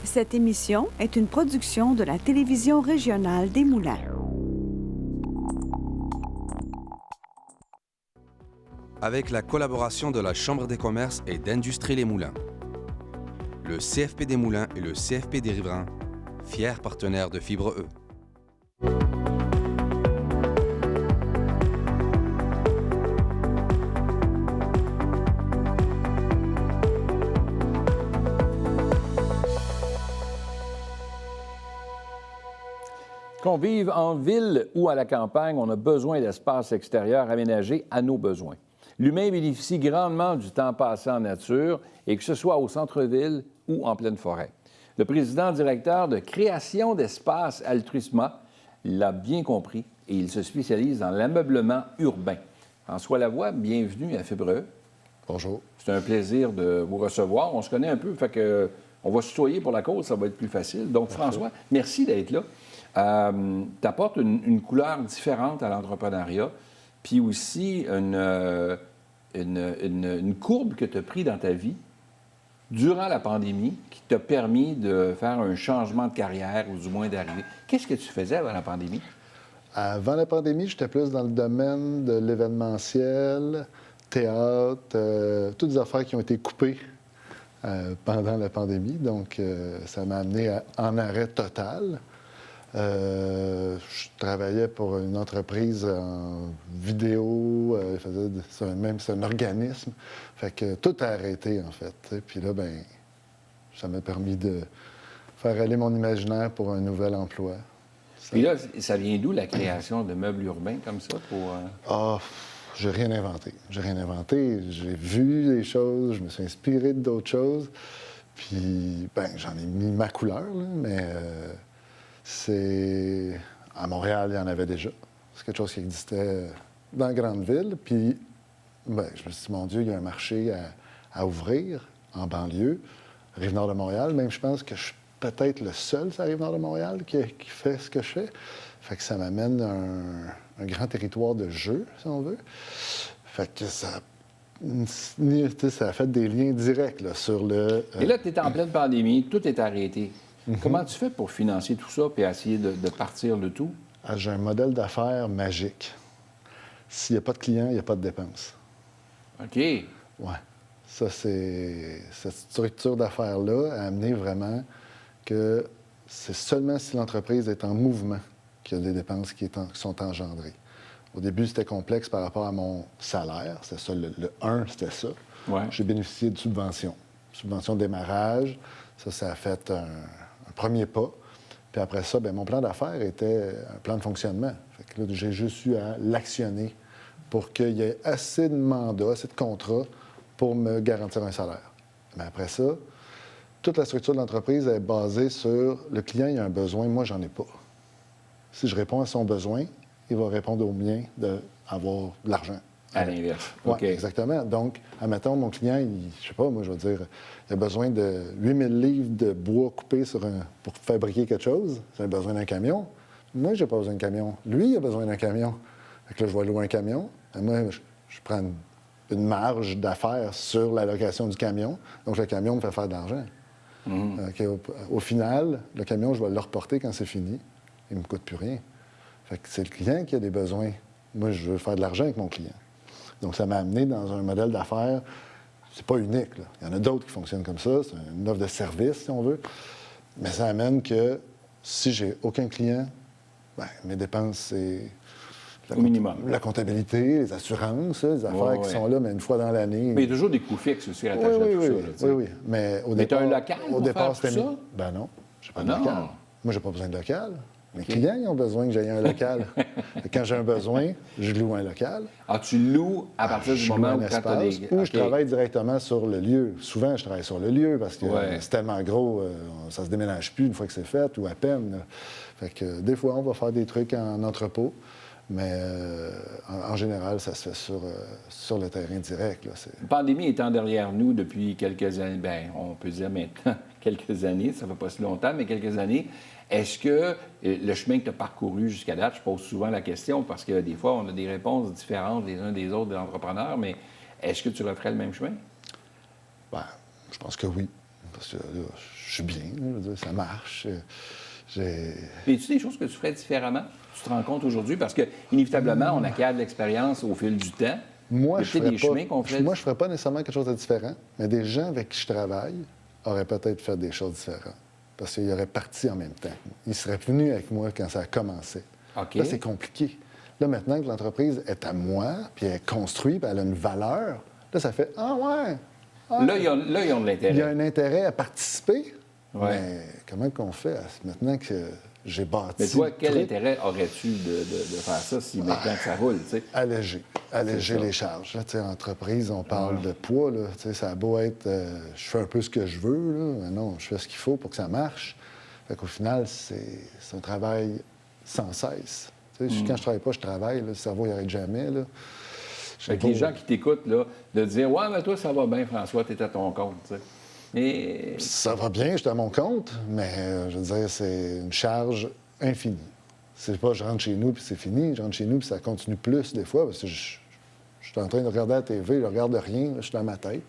Cette émission est une production de la télévision régionale des Moulins. Avec la collaboration de la Chambre des commerces et d'industrie Les Moulins, le CFP des Moulins et le CFP des Riverains, fiers partenaires de Fibre E. Qu'on vive en ville ou à la campagne, on a besoin d'espaces extérieurs aménagés à nos besoins. L'humain bénéficie grandement du temps passé en nature, et que ce soit au centre-ville ou en pleine forêt. Le président-directeur de Création d'espaces Altruisma l'a bien compris et il se spécialise dans l'ameublement urbain. François Lavoie, bienvenue à Fibre E. Bonjour. C'est un plaisir de vous recevoir. On se connaît un peu, fait que on va se tutoyer pour la cause, ça va être plus facile. Donc, François, merci d'être là. Tu apportes une couleur différente à l'entrepreneuriat, puis aussi une courbe que tu as prise dans ta vie durant la pandémie qui t'a permis de faire un changement de carrière ou du moins d'arriver. Qu'est-ce que tu faisais avant la pandémie? Avant la pandémie, j'étais plus dans le domaine de l'événementiel, théâtre, toutes des affaires qui ont été coupées pendant la pandémie. Donc, ça m'a amené en arrêt total. Je travaillais pour une entreprise en vidéo, c'est un organisme. Fait que tout a arrêté, en fait. T'sais. Puis là, ben, ça m'a permis de faire aller mon imaginaire pour un nouvel emploi. Puis là, ça vient d'où la création de meubles urbains comme ça pour... J'ai rien inventé. J'ai rien inventé. J'ai vu des choses, je me suis inspiré d'autres choses. Puis, ben, j'en ai mis ma couleur, là, mais... C'est... À Montréal, il y en avait déjà. C'est quelque chose qui existait dans la grande ville. Puis, ben, je me suis dit, mon Dieu, il y a un marché à ouvrir en banlieue, Rive-Nord de Montréal. Même, je pense que je suis peut-être le seul sur la Rive-Nord de Montréal qui fait ce que je fais. Fait que ça m'amène un grand territoire de jeu, si on veut. Fait que ça a fait des liens directs là, sur le... Et là, tu es en pleine pandémie, tout est arrêté. Comment tu fais pour financer tout ça et essayer de partir le tout? J'ai un modèle d'affaires magique. S'il n'y a pas de clients, il n'y a pas de dépenses. OK. Oui. Ça, c'est... Cette structure d'affaires-là a amené vraiment que c'est seulement si l'entreprise est en mouvement qu'il y a des dépenses qui sont engendrées. Au début, c'était complexe par rapport à mon salaire. C'était ça, le 1, c'était ça. Ouais. J'ai bénéficié de subventions. Subvention de démarrage. Ça a fait un premier pas. Puis après ça, bien, mon plan d'affaires était un plan de fonctionnement. Fait que là, j'ai juste eu à l'actionner pour qu'il y ait assez de mandats, assez de contrats pour me garantir un salaire. Mais après ça, toute la structure de l'entreprise est basée sur le client, il a un besoin, moi, j'en ai pas. Si je réponds à son besoin, il va répondre au mien d'avoir de l'argent. À l'inverse. Oui, OK. exactement. Donc, admettons, mon client, je sais pas, moi, je vais dire, il a besoin de 8000 livres de bois coupé pour fabriquer quelque chose. J'ai besoin d'un camion. Moi, j'ai pas besoin d'un camion. Lui, il a besoin d'un camion. Fait que là, je vais louer un camion. Et moi, je prends une marge d'affaires sur la location du camion. Donc, le camion me fait faire de l'argent. Au final, le camion, je vais le reporter quand c'est fini. Il ne me coûte plus rien. Fait que c'est le client qui a des besoins. Moi, je veux faire de l'argent avec mon client. Donc, ça m'a amené dans un modèle d'affaires, c'est pas unique, là. Il y en a d'autres qui fonctionnent comme ça, c'est une offre de service, si on veut. Mais ça amène que si j'ai aucun client, bien, mes dépenses, c'est... Au minimum. La comptabilité, les assurances, les affaires qui sont là, mais une fois dans l'année... Mais il y a toujours des coûts fixes aussi attachés à tout ça. Oui. Mais tu as un local pour faire tout ça? Ben non, j'ai pas de local. Moi, j'ai pas besoin de local. Mes clients, ils ont besoin que j'aie un local. Quand j'ai un besoin, je loue un local. Ah, tu loues à partir du moment où tu as des... Ou je travaille directement sur le lieu. Souvent, je travaille sur le lieu parce que c'est tellement gros, ça se déménage plus une fois que c'est fait ou à peine. Là. Fait que des fois, on va faire des trucs en entrepôt, mais en général, ça se fait sur le terrain direct. Là. La pandémie étant derrière nous depuis quelques années, bien, on peut dire maintenant quelques années, ça ne fait pas si longtemps, mais quelques années. Est-ce que le chemin que tu as parcouru jusqu'à date, je pose souvent la question parce que des fois, on a des réponses différentes les uns des autres des entrepreneurs, mais est-ce que tu referais le même chemin? Bien, je pense que oui. parce que là, je suis bien, là, je veux dire, ça marche. Mais tu des choses que tu ferais différemment? Tu te rends compte aujourd'hui? Parce que, inévitablement, on acquiert de l'expérience au fil du temps. Moi, il y a peut-être des chemins qu'on ferait. Moi, je ne ferais pas nécessairement quelque chose de différent, mais des gens avec qui je travaille auraient peut-être fait des choses différentes. Parce qu'ils auraient parti en même temps. Ils seraient venus avec moi quand ça a commencé. OK. Là, c'est compliqué. Là, maintenant que l'entreprise est à moi, puis elle est construite, puis elle a une valeur, là, ça fait « Ah ouais! Ah, Là, ils ont de l'intérêt. il y a un intérêt à participer. Ouais. Mais comment qu'on fait maintenant que j'ai bâti... Mais toi, quel tout, intérêt aurais-tu de faire ça si maintenant que ça roule, tu sais? Alléger ça. les charges. Là, tu sais, entreprise, on parle de poids. Là, tu sais, ça a beau être... je fais un peu ce que je veux, là, mais non, je fais ce qu'il faut pour que ça marche. Fait qu'au final, c'est un travail sans cesse. Tu sais, quand je travaille pas, je travaille. Là, le cerveau, il n'arrête jamais. Là. Fait que les gens qui t'écoutent, là, de dire « Ouais, mais toi, ça va bien, François, t'es à ton compte, tu sais. » Mais... Ça va bien, je suis à mon compte, mais je veux dire, c'est une charge infinie. C'est pas je rentre chez nous puis c'est fini. Je rentre chez nous puis ça continue plus des fois parce que je suis en train de regarder la TV, je regarde rien, là, je suis dans ma tête.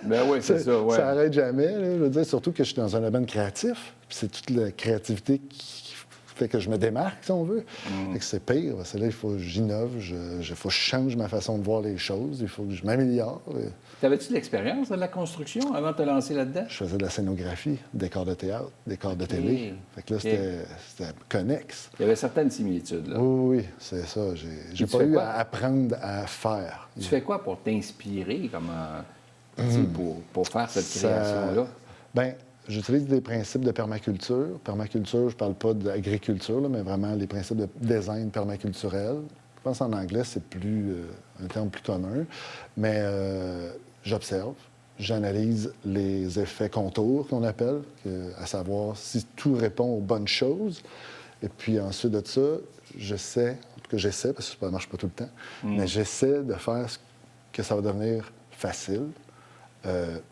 Ben oui, c'est ça, ouais. Ça n'arrête jamais, là, je veux dire, surtout que je suis dans un domaine créatif. Puis c'est toute la créativité qui fait que je me démarque, si on veut. Fait que c'est pire, parce que là, il faut que j'innove, il faut que je change ma façon de voir les choses, il faut que je m'améliore. T'avais-tu de l'expérience de la construction avant de te lancer là-dedans? Je faisais de la scénographie, décors de théâtre, décors de télé. Fait que là, c'était connexe. Il y avait certaines similitudes, là. Oui, c'est ça. J'ai pas eu à apprendre à faire. Tu fais quoi pour t'inspirer pour faire cette création-là? Bien, j'utilise des principes de permaculture. Permaculture, je parle pas d'agriculture, là, mais vraiment les principes de design permaculturel. Je pense en anglais, c'est un terme plus commun. Mais j'observe, j'analyse les effets contours qu'on appelle, à savoir si tout répond aux bonnes choses. Et puis ensuite de ça, j'essaie, parce que ça ne marche pas tout le temps, mais j'essaie de faire ce que ça va devenir facile,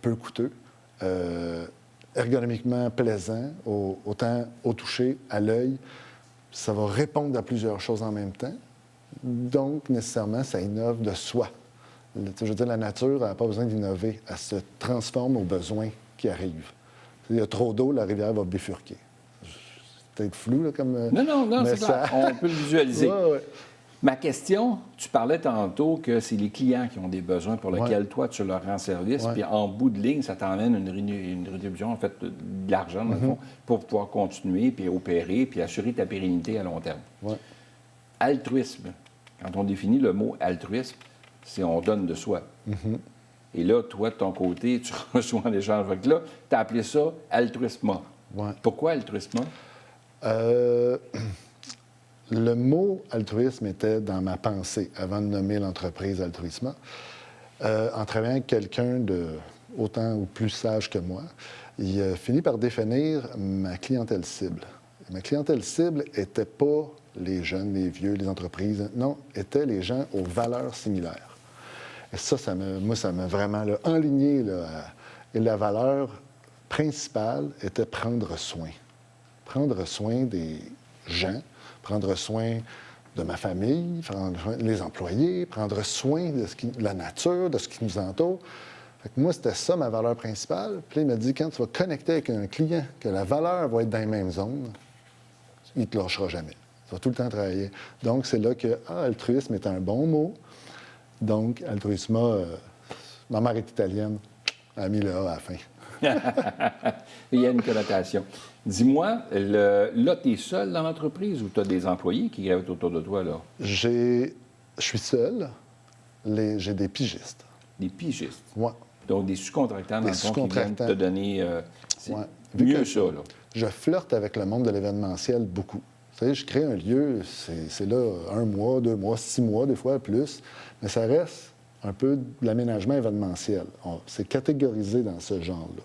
peu coûteux, ergonomiquement plaisant, autant au toucher, à l'œil. Ça va répondre à plusieurs choses en même temps. Donc, nécessairement, ça innove de soi. Je veux dire, la nature n'a pas besoin d'innover. Elle se transforme aux besoins qui arrivent. Il y a trop d'eau, la rivière va bifurquer. C'est peut-être flou, là, comme... Non, c'est clair. On peut le visualiser. Ouais. Ma question, tu parlais tantôt que c'est les clients qui ont des besoins pour lesquels toi, tu leur rends service, puis en bout de ligne, ça t'emmène une rétribution, en fait, de l'argent, dans le fond, pour pouvoir continuer, puis opérer, puis assurer ta pérennité à long terme. Ouais. Altruisme. Quand on définit le mot altruisme, c'est on donne de soi. Et là, toi, de ton côté, tu reçois en échange. Donc là, tu as appelé ça altruisme. Ouais. Pourquoi altruisme? Le mot altruisme était dans ma pensée avant de nommer l'entreprise Altruisme. En travaillant avec quelqu'un de autant ou plus sage que moi, il a fini par définir ma clientèle cible. Ma clientèle cible n'était pas les jeunes, les vieux, les entreprises. Non, étaient les gens aux valeurs similaires. Et ça m'a vraiment enligné. Et la valeur principale était prendre soin. Prendre soin des gens, prendre soin de ma famille, prendre soin des employés, prendre soin de la nature, de ce qui nous entoure. Fait que moi, c'était ça ma valeur principale. Puis là, il m'a dit, quand tu vas connecter avec un client, que la valeur va être dans les mêmes zones, il ne te lâchera jamais. Tu vas tout le temps travailler. Donc, c'est là que altruisme est un bon mot. Donc, altruisme, ma mère est italienne, elle a mis le A à la fin. Il y a une connotation. Dis-moi, là, tu es seul dans l'entreprise ou tu as des employés qui gravitent autour de toi, là? Je suis seul. J'ai des pigistes. Des pigistes? Oui. Donc, des sous-contractants, dans le fond, qui viennent te donner... c'est mieux ça, là. Je flirte avec le monde de l'événementiel beaucoup. Vous savez, je crée un lieu, c'est là 1 mois, 2 mois, 6 mois, des fois plus, mais ça reste un peu de l'aménagement événementiel. C'est catégorisé dans ce genre-là.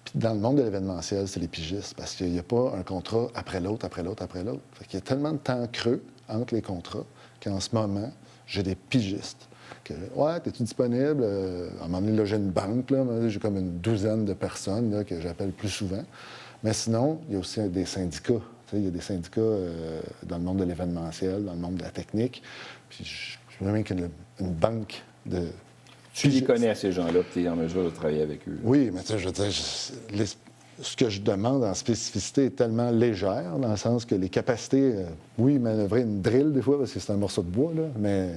Puis dans le monde de l'événementiel, c'est les pigistes, parce qu'il n'y a pas un contrat après l'autre, après l'autre, après l'autre. Fait qu'il y a tellement de temps creux entre les contrats qu'en ce moment, j'ai des pigistes. Ouais, es-tu disponible? À un moment donné, là, j'ai une banque, là, j'ai comme une douzaine de personnes là, que j'appelle plus souvent. Mais sinon, il y a aussi des syndicats. Il y a des syndicats dans le monde de l'événementiel, dans le monde de la technique. Puis je veux même qu'il y ait une banque Tu les connais, ces gens-là, puis tu es en mesure de travailler avec eux. Oui, mais tu sais, je veux dire, ce que je demande en spécificité est tellement légère, dans le sens que les capacités, oui, manœuvrer une drill des fois, parce que c'est un morceau de bois, là, mais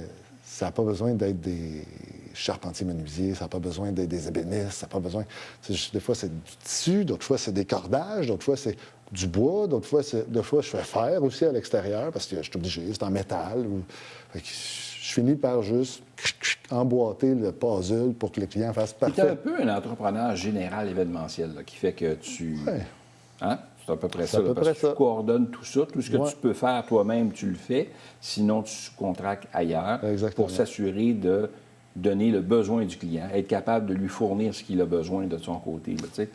ça n'a pas besoin d'être des charpentiers menuisiers, ça n'a pas besoin d'être des ébénistes, ça n'a pas besoin... Des fois, c'est du tissu, d'autres fois, c'est des cordages, d'autres fois, c'est du bois, d'autres fois, je fais fer aussi à l'extérieur, parce que je suis obligé, c'est en métal. Fait que je finis par juste emboîter le puzzle pour que le client fasse parfait. Tu es un peu un entrepreneur général événementiel, là, qui fait que tu... Ouais. Hein? C'est à peu près ça, à peu parce près que ça. tu coordonnes tout ça. Tout ce que Ouais. tu peux faire toi-même, tu le fais. Sinon, tu sous-contractes ailleurs Exactement. pour s'assurer de donner le besoin du client, être capable de lui fournir ce qu'il a besoin de son côté. Là, tu sais.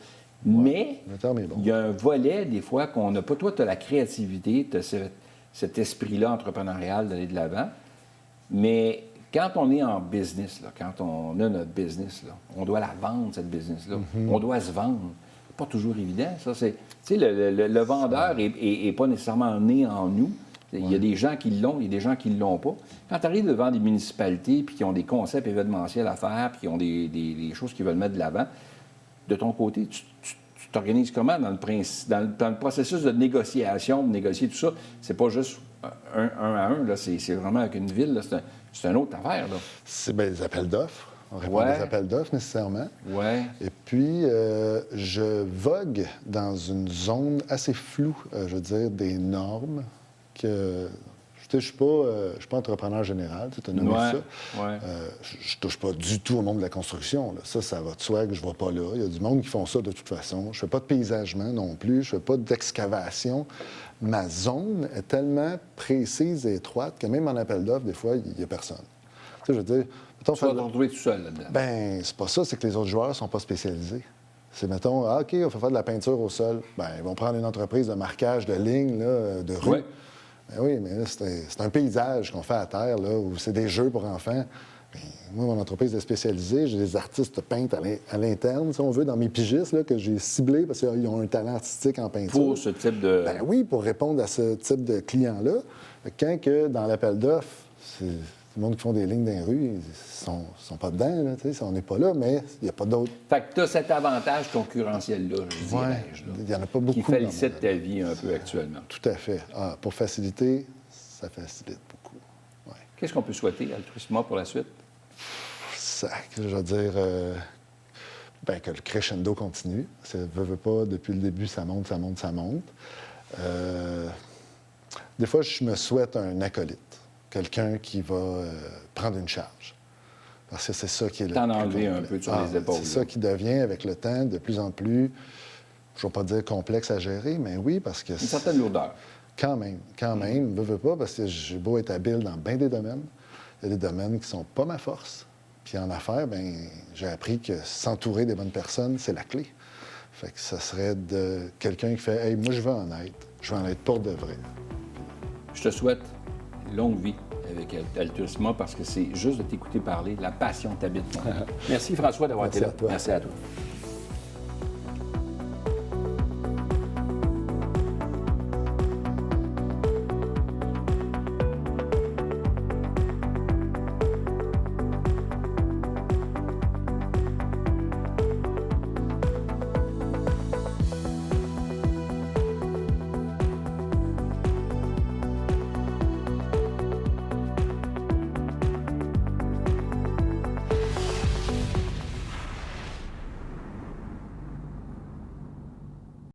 Mais Le terme est bon. il y a un volet, des fois, qu'on n'a pas. Toi, tu as la créativité, tu as cet esprit-là entrepreneurial d'aller de l'avant. Mais quand on est en business, là, quand on a notre business, là, on doit la vendre, cette business-là. On doit se vendre. C'est pas toujours évident, ça. Tu sais, le vendeur n'est pas nécessairement né en nous. Il y a des gens qui l'ont, il y a des gens qui ne l'ont pas. Quand tu arrives devant des municipalités puis qui ont des concepts événementiels à faire puis qui ont des choses qu'ils veulent mettre de l'avant, de ton côté, tu t'organises comment dans le processus de négociation, de négocier tout ça? C'est pas juste un à un, là, c'est vraiment avec une ville, là, c'est une autre affaire. Là. C'est bien des appels d'offres. On répond à des appels d'offres nécessairement. Ouais. Et puis, je vogue dans une zone assez floue, je veux dire, des normes que... Je ne suis pas entrepreneur général, tu as nommé ça. Ouais. Je ne touche pas du tout au monde de la construction. Là. Ça va de soi que je ne vais pas là. Il y a du monde qui font ça de toute façon. Je ne fais pas de paysagement non plus. Je ne fais pas d'excavation. Ma zone est tellement précise et étroite que même en appel d'offres, des fois, il n'y a personne. Tu sais, je veux dire... Tu vas te retrouver tout seul là-dedans. Ben, c'est pas ça, c'est que les autres joueurs ne sont pas spécialisés. C'est, mettons, ah, OK, on fait faire de la peinture au sol. Ben, ils vont prendre une entreprise de marquage de lignes, là, de rue. Ouais. Ben oui, mais là, c'est un paysage qu'on fait à terre, là, où c'est des jeux pour enfants. Ben, moi, mon entreprise est spécialisée. J'ai des artistes peintres à l'interne, si on veut, dans mes pigistes, là, que j'ai ciblés parce qu'ils ont un talent artistique en peinture. Pour ce type de... Ben oui, pour répondre à ce type de client-là. Quand que dans l'appel d'offres, c'est le monde qui font des lignes dans les rues, ils sont pas dedans, là, tu sais, on n'est pas là, mais il n'y a pas d'autre. Fait que tu as cet avantage concurrentiel-là, je dirais. Il n'y en a pas beaucoup. Qui félicite ta vie un peu actuellement. Tout à fait. Ah, pour faciliter, ça facilite beaucoup. Ouais. Qu'est-ce qu'on peut souhaiter altruistement pour la suite? Je veux dire que le crescendo continue. Ça veut pas, depuis le début, ça monte, ça monte, ça monte. Des fois, je me souhaite un acolyte, quelqu'un qui va prendre une charge. Parce que c'est ça qui est le T'en plus enlever un complexe. peu sur les épaules. C'est ça qui devient, avec le temps, de plus en plus, je ne vais pas dire complexe à gérer, mais oui, parce que... Une certaine lourdeur. Quand même, veux pas, parce que j'ai beau être habile dans bien des domaines. Il y a des domaines qui sont pas ma force. Puis en affaires, bien, j'ai appris que s'entourer des bonnes personnes, c'est la clé. Fait que ça serait de quelqu'un qui fait « Hey, moi, je veux en être. Je veux en être pour de vrai. » Je te souhaite une longue vie avec Altruistement parce que c'est juste de t'écouter parler, la passion t'habite. Merci François d'avoir été là. Merci à toi. Merci à toi.